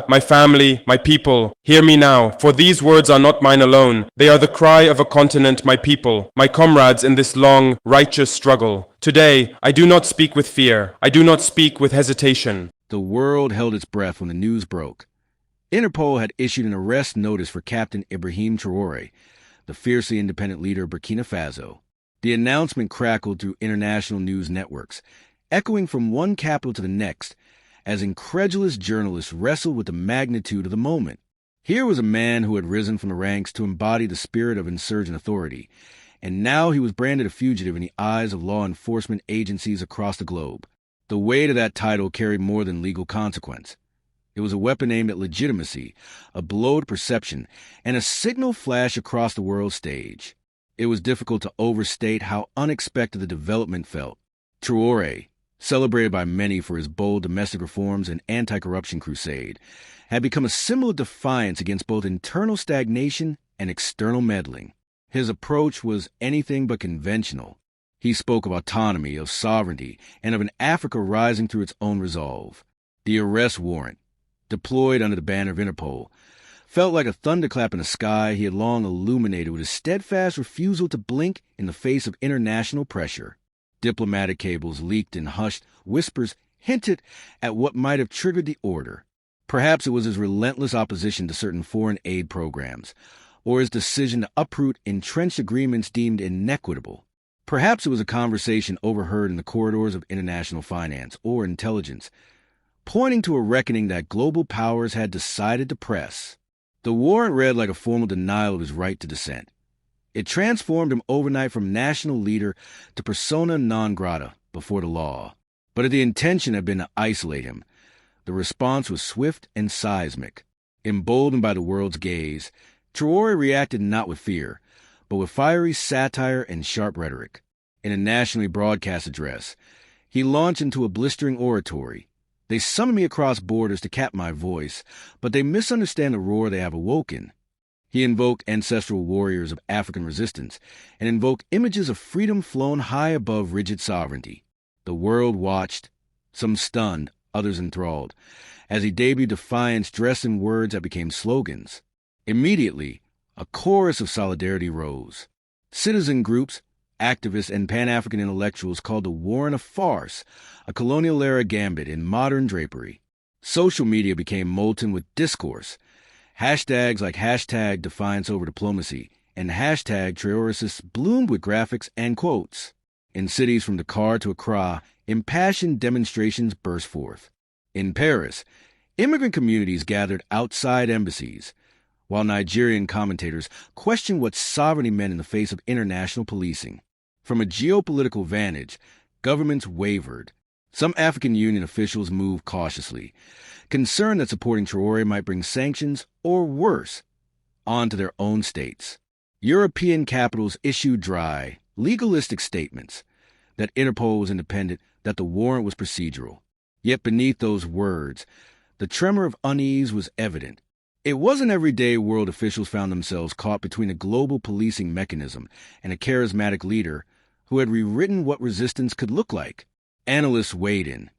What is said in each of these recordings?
my family, my people, hear me now, for these words are not mine alone. They are the cry of a continent, my people, my comrades in this long, righteous struggle. Today, I do not speak with fear. I do not speak with hesitation. The world held its breath when the news broke. Interpol had issued an arrest notice for Captain Ibrahim Traoré, the fiercely independent leader of Burkina Faso. The announcement crackled through international news networks, echoing from one capital to the next, as incredulous journalists wrestled with the magnitude of the moment. Here was a man who had risen from the ranks to embody the spirit of insurgent authority, and now he was branded a fugitive in the eyes of law enforcement agencies across the globe. The weight of that title carried more than legal consequence. It was a weapon aimed at legitimacy, a blow to perception, and a signal flash across the world stage. It was difficult to overstate how unexpected the development felt. Traoré, celebrated by many for his bold domestic reforms and anti-corruption crusade, had become a symbol of defiance against both internal stagnation and external meddling. His approach was anything but conventional. He spoke of autonomy, of sovereignty, and of an Africa rising through its own resolve. The arrest warrant, deployed under the banner of Interpol, felt like a thunderclap in the sky he had long illuminated with his steadfast refusal to blink in the face of international pressure. Diplomatic cables leaked and hushed whispers hinted at what might have triggered the order. Perhaps it was his relentless opposition to certain foreign aid programs, or his decision to uproot entrenched agreements deemed inequitable. Perhaps it was a conversation overheard in the corridors of international finance or intelligence, pointing to a reckoning that global powers had decided to press. The warrant read like a formal denial of his right to dissent. It transformed him overnight from national leader to persona non grata before the law. But if the intention had been to isolate him, the response was swift and seismic. Emboldened by the world's gaze, Traoré reacted not with fear, but with fiery satire and sharp rhetoric. In a nationally broadcast address, he launched into a blistering oratory. They summon me across borders to cap my voice, but they misunderstand the roar they have awoken. He invoked ancestral warriors of African resistance and invoked images of freedom flown high above rigid sovereignty. The world watched, some stunned, others enthralled, as he debuted Defiance dressed in words that became slogans. Immediately, a chorus of solidarity rose. Citizen groups, activists, and Pan-African intellectuals called the warrant a farce, a colonial-era gambit in modern drapery. Social media became molten with discourse. Hashtags like hashtag Defiance over diplomacy and hashtag Traoré bloomed with graphics and quotes. In cities from Dakar to Accra, impassioned demonstrations burst forth. In Paris, immigrant communities gathered outside embassies, while Nigerian commentators questioned what sovereignty meant in the face of international policing. From a geopolitical vantage, governments wavered. Some African Union officials moved cautiously, concerned that supporting Traoré might bring sanctions, or worse, onto their own states. European capitals issued dry, legalistic statements that Interpol was independent, that the warrant was procedural. Yet beneath those words, the tremor of unease was evident. It wasn't every day world officials found themselves caught between a global policing mechanism and a charismatic leader who had rewritten what resistance could look like. Analysts weighed in.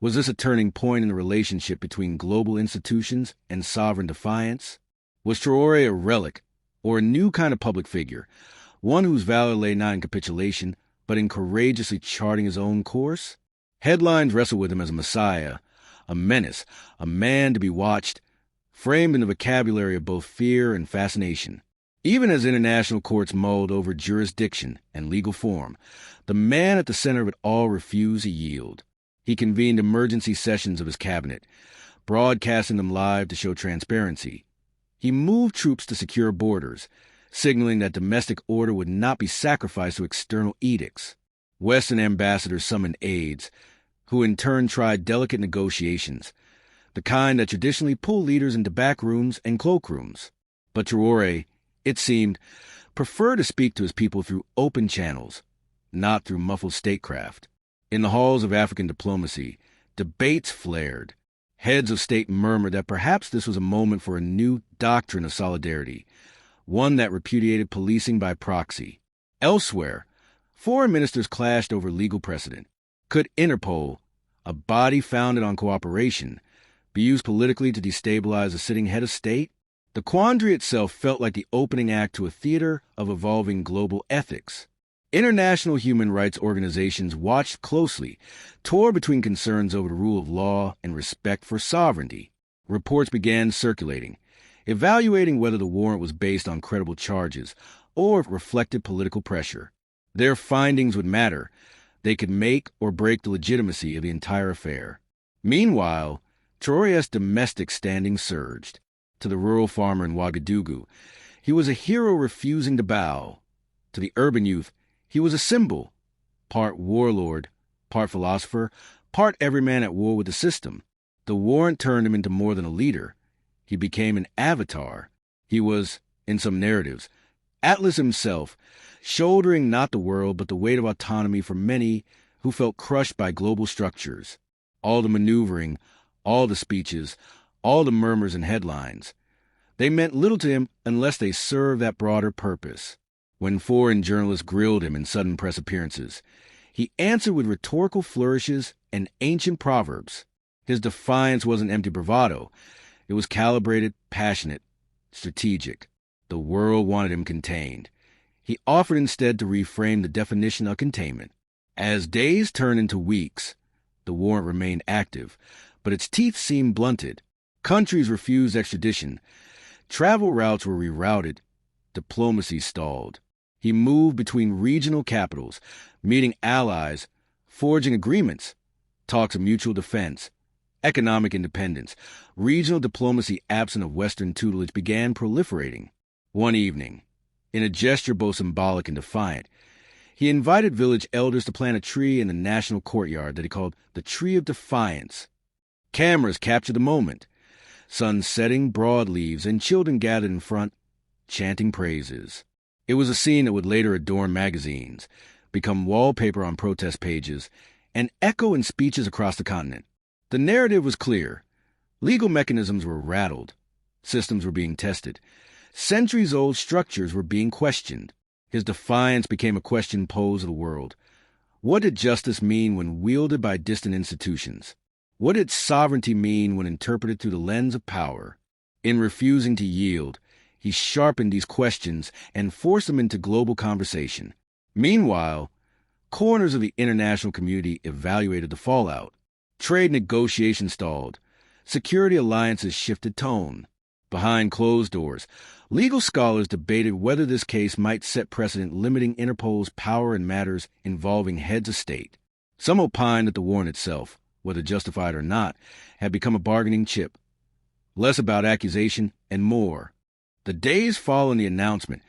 Was this a turning point in the relationship between global institutions and sovereign defiance? Was Traoré a relic, or a new kind of public figure, one whose valor lay not in capitulation, but in courageously charting his own course? Headlines wrestled with him as a messiah, a menace, a man to be watched, framed in the vocabulary of both fear and fascination. Even as international courts mulled over jurisdiction and legal form, the man at the center of it all refused to yield. He convened emergency sessions of his cabinet, broadcasting them live to show transparency. He moved troops to secure borders, signaling that domestic order would not be sacrificed to external edicts. Western ambassadors summoned aides, who in turn tried delicate negotiations, the kind that traditionally pull leaders into back rooms and cloakrooms. But Traoré, it seemed, preferred to speak to his people through open channels, not through muffled statecraft. In the halls of African diplomacy, debates flared. Heads of state murmured that perhaps this was a moment for a new doctrine of solidarity, one that repudiated policing by proxy. Elsewhere, foreign ministers clashed over legal precedent. Could Interpol, a body founded on cooperation, be used politically to destabilize a sitting head of state? The quandary itself felt like the opening act to a theater of evolving global ethics. International human rights organizations watched closely, tore between concerns over the rule of law and respect for sovereignty. Reports began circulating, evaluating whether the warrant was based on credible charges or if it reflected political pressure. Their findings would matter. They could make or break the legitimacy of the entire affair. Meanwhile, Traoré's domestic standing surged. To the rural farmer in Ouagadougou, he was a hero refusing to bow. To the urban youth, he was a symbol, part warlord, part philosopher, part everyman at war with the system. The warrant turned him into more than a leader. He became an avatar. He was, in some narratives, Atlas himself, shouldering not the world but the weight of autonomy for many who felt crushed by global structures. All the maneuvering, all the speeches, all the murmurs and headlines, they meant little to him unless they served that broader purpose. When foreign journalists grilled him in sudden press appearances, he answered with rhetorical flourishes and ancient proverbs. His defiance wasn't empty bravado. It was calibrated, passionate, strategic. The world wanted him contained. He offered instead to reframe the definition of containment. As days turned into weeks, the warrant remained active, but its teeth seemed blunted. Countries refused extradition. Travel routes were rerouted. Diplomacy stalled. He moved between regional capitals, meeting allies, forging agreements, talks of mutual defense, economic independence. Regional diplomacy absent of Western tutelage began proliferating. One evening, in a gesture both symbolic and defiant, he invited village elders to plant a tree in the national courtyard that he called the Tree of Defiance. Cameras captured the moment. Sun setting, broad leaves, and children gathered in front, chanting praises. It was a scene that would later adorn magazines, become wallpaper on protest pages, and echo in speeches across the continent. The narrative was clear. Legal mechanisms were rattled. Systems were being tested. Centuries-old structures were being questioned. His defiance became a question posed to the world. What did justice mean when wielded by distant institutions? What did sovereignty mean when interpreted through the lens of power? In refusing to yield, he sharpened these questions and forced them into global conversation. Meanwhile, corners of the international community evaluated the fallout. Trade negotiations stalled. Security alliances shifted tone. Behind closed doors, legal scholars debated whether this case might set precedent limiting Interpol's power in matters involving heads of state. Some opined that the warrant itself, whether justified or not, had become a bargaining chip. Less about accusation and more. The days following the announcement,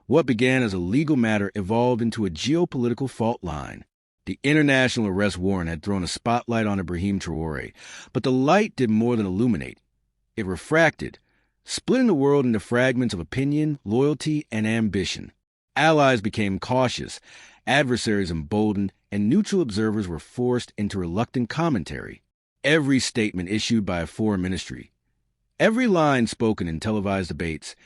what began as a legal matter evolved into a geopolitical fault line. The international arrest warrant had thrown a spotlight on Ibrahim Traoré, but the light did more than illuminate. It refracted, splitting the world into fragments of opinion, loyalty, and ambition. Allies became cautious, adversaries emboldened, and neutral observers were forced into reluctant commentary. Every statement issued by a foreign ministry, every line spoken in televised debates,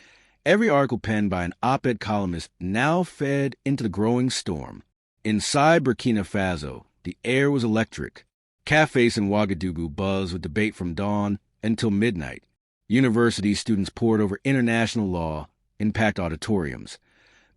every article penned by an op-ed columnist now fed into the growing storm. Inside Burkina Faso, the air was electric. Cafes in Ouagadougou buzzed with debate from dawn until midnight. University students pored over international law in packed auditoriums,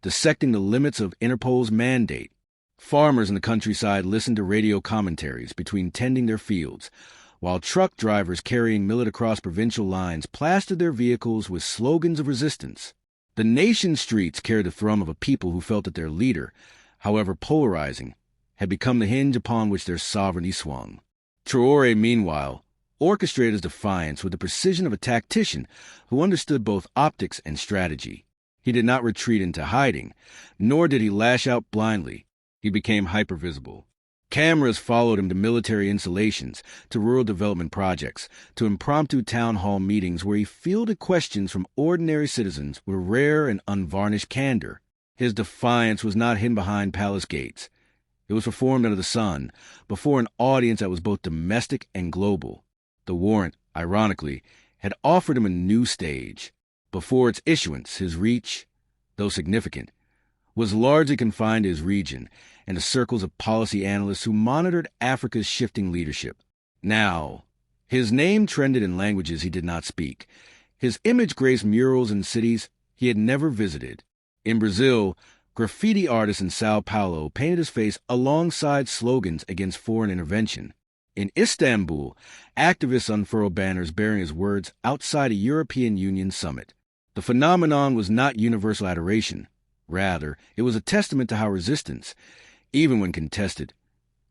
dissecting the limits of Interpol's mandate. Farmers in the countryside listened to radio commentaries between tending their fields, while truck drivers carrying millet across provincial lines plastered their vehicles with slogans of resistance. The nation's streets carried the thrum of a people who felt that their leader, however polarizing, had become the hinge upon which their sovereignty swung. Traoré, meanwhile, orchestrated his defiance with the precision of a tactician who understood both optics and strategy. He did not retreat into hiding, nor did he lash out blindly. He became hypervisible. Cameras followed him to military installations, to rural development projects, to impromptu town hall meetings where he fielded questions from ordinary citizens with rare and unvarnished candor. His defiance was not hidden behind palace gates. It was performed under the sun, before an audience that was both domestic and global. The warrant, ironically, had offered him a new stage. Before its issuance, his reach, though significant, was largely confined to his region and the circles of policy analysts who monitored Africa's shifting leadership. Now, His name trended in languages he did not speak. His image graced murals in cities he had never visited. In Brazil, graffiti artists in Sao Paulo painted his face alongside slogans against foreign intervention. In Istanbul, activists unfurled banners bearing his words outside a European Union summit. The phenomenon was not universal adoration. Rather, it was a testament to how resistance, even when contested,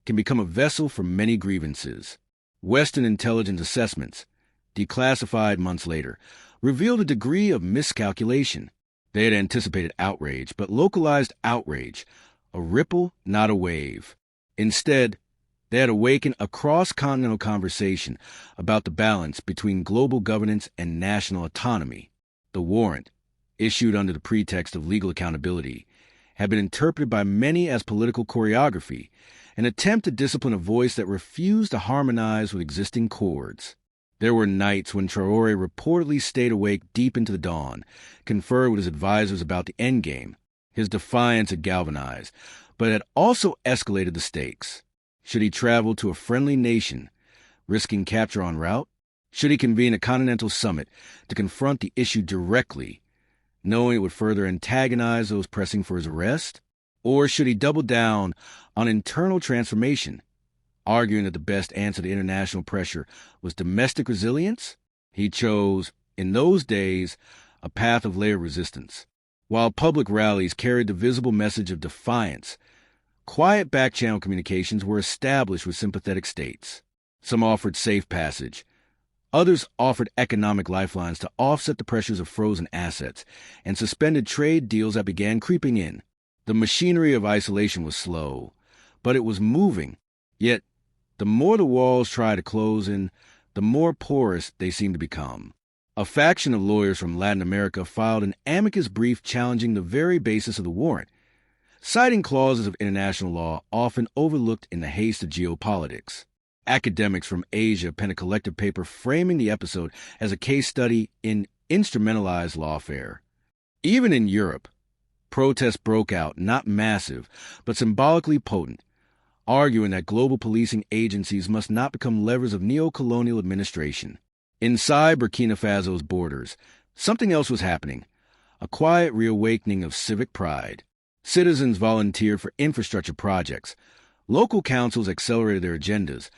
can become a vessel for many grievances. Western intelligence assessments, declassified months later, revealed a degree of miscalculation. They had anticipated outrage, but localized outrage, a ripple, not a wave. Instead, they had awakened a cross-continental conversation about the balance between global governance and national autonomy. The warrant, issued under the pretext of legal accountability, had been interpreted by many as political choreography, an attempt to discipline a voice that refused to harmonize with existing chords. There were nights when Traoré reportedly stayed awake deep into the dawn, conferred with his advisors about the endgame. His defiance had galvanized, but had also escalated the stakes. Should he travel to a friendly nation, risking capture en route? Should he convene a continental summit to confront the issue directly, knowing it would further antagonize those pressing for his arrest? Or should he double down on internal transformation, arguing that the best answer to international pressure was domestic resilience? He chose, in those days, a path of layered resistance. While public rallies carried the visible message of defiance, quiet back-channel communications were established with sympathetic states. Some offered safe passage. Others offered economic lifelines to offset the pressures of frozen assets and suspended trade deals that began creeping in. The machinery of isolation was slow, but it was moving. Yet, the more the walls tried to close in, the more porous they seemed to become. A faction of lawyers from Latin America filed an amicus brief challenging the very basis of the warrant, citing clauses of international law often overlooked in the haste of geopolitics. Academics from Asia penned a collective paper framing the episode as a case study in instrumentalized lawfare. Even in Europe, protests broke out, not massive, but symbolically potent, arguing that global policing agencies must not become levers of neo-colonial administration. Inside Burkina Faso's borders, something else was happening, a quiet reawakening of civic pride. Citizens volunteered for infrastructure projects. Local councils accelerated their agendas.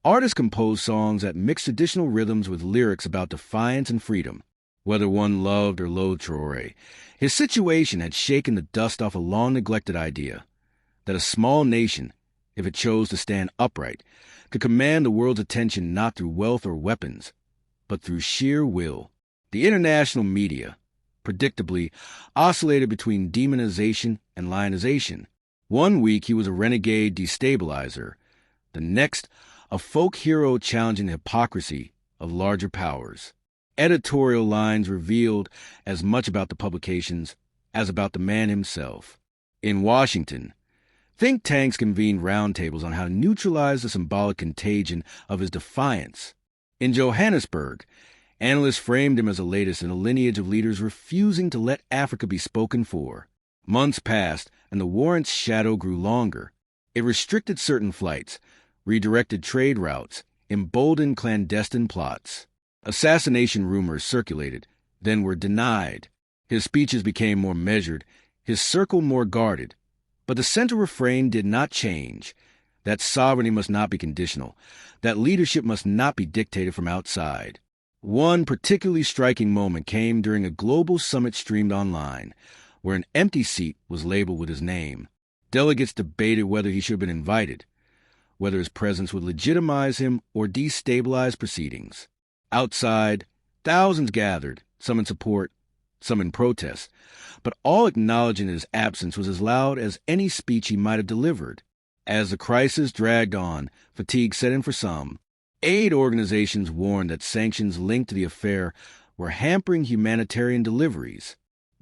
Artists composed songs that mixed traditional rhythms with lyrics about defiance and freedom. Whether one loved or loathed Traoré, his situation had shaken the dust off a long-neglected idea that a small nation, if it chose to stand upright, could command the world's attention not through wealth or weapons, but through sheer will. The international media, predictably, oscillated between demonization and lionization. One week he was a renegade destabilizer, the next a folk hero challenging the hypocrisy of larger powers. Editorial lines revealed as much about the publications as about the man himself. In Washington, think tanks convened roundtables on how to neutralize the symbolic contagion of his defiance. In Johannesburg, analysts framed him as the latest in a lineage of leaders refusing to let Africa be spoken for. Months passed, and the warrant's shadow grew longer. It restricted certain flights, redirected trade routes, emboldened clandestine plots. Assassination rumors circulated, then were denied. His speeches became more measured, his circle more guarded. But the central refrain did not change, that sovereignty must not be conditional, that leadership must not be dictated from outside. One particularly striking moment came during a global summit streamed online, where an empty seat was labeled with his name. Delegates debated whether he should have been invited, whether his presence would legitimize him or destabilize proceedings. Outside, thousands gathered, some in support, some in protest, but all acknowledging that his absence was as loud as any speech he might have delivered. As the crisis dragged on, fatigue set in for some. Aid organizations warned that sanctions linked to the affair were hampering humanitarian deliveries.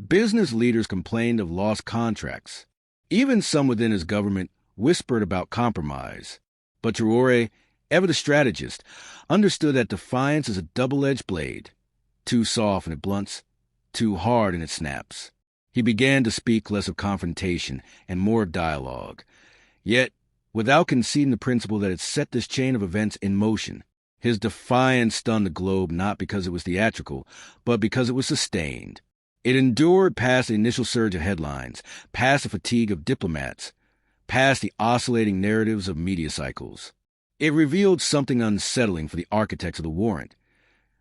Business leaders complained of lost contracts. Even some within his government whispered about compromise. But Traoré, ever the strategist, understood that defiance is a double-edged blade, too soft and it blunts, too hard and it snaps. He began to speak less of confrontation and more of dialogue, yet without conceding the principle that had set this chain of events in motion. His defiance stunned the globe not because it was theatrical, but because it was sustained. It endured past the initial surge of headlines, past the fatigue of diplomats, past the oscillating narratives of media cycles. It revealed something unsettling for the architects of the warrant,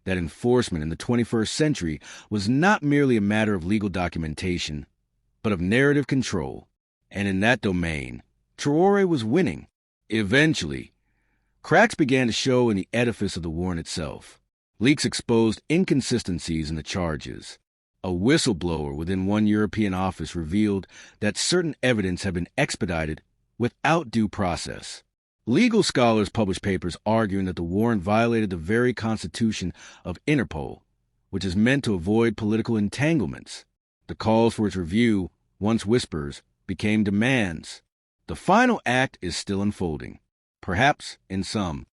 that enforcement in the 21st century was not merely a matter of legal documentation, but of narrative control. And in that domain, Traoré was winning. Eventually, cracks began to show in the edifice of the warrant itself. Leaks exposed inconsistencies in the charges. A whistleblower within one European office revealed that certain evidence had been expedited without due process. Legal scholars published papers arguing that the warrant violated the very constitution of Interpol, which is meant to avoid political entanglements. The calls for its review, once whispers, became demands. The final act is still unfolding, perhaps in some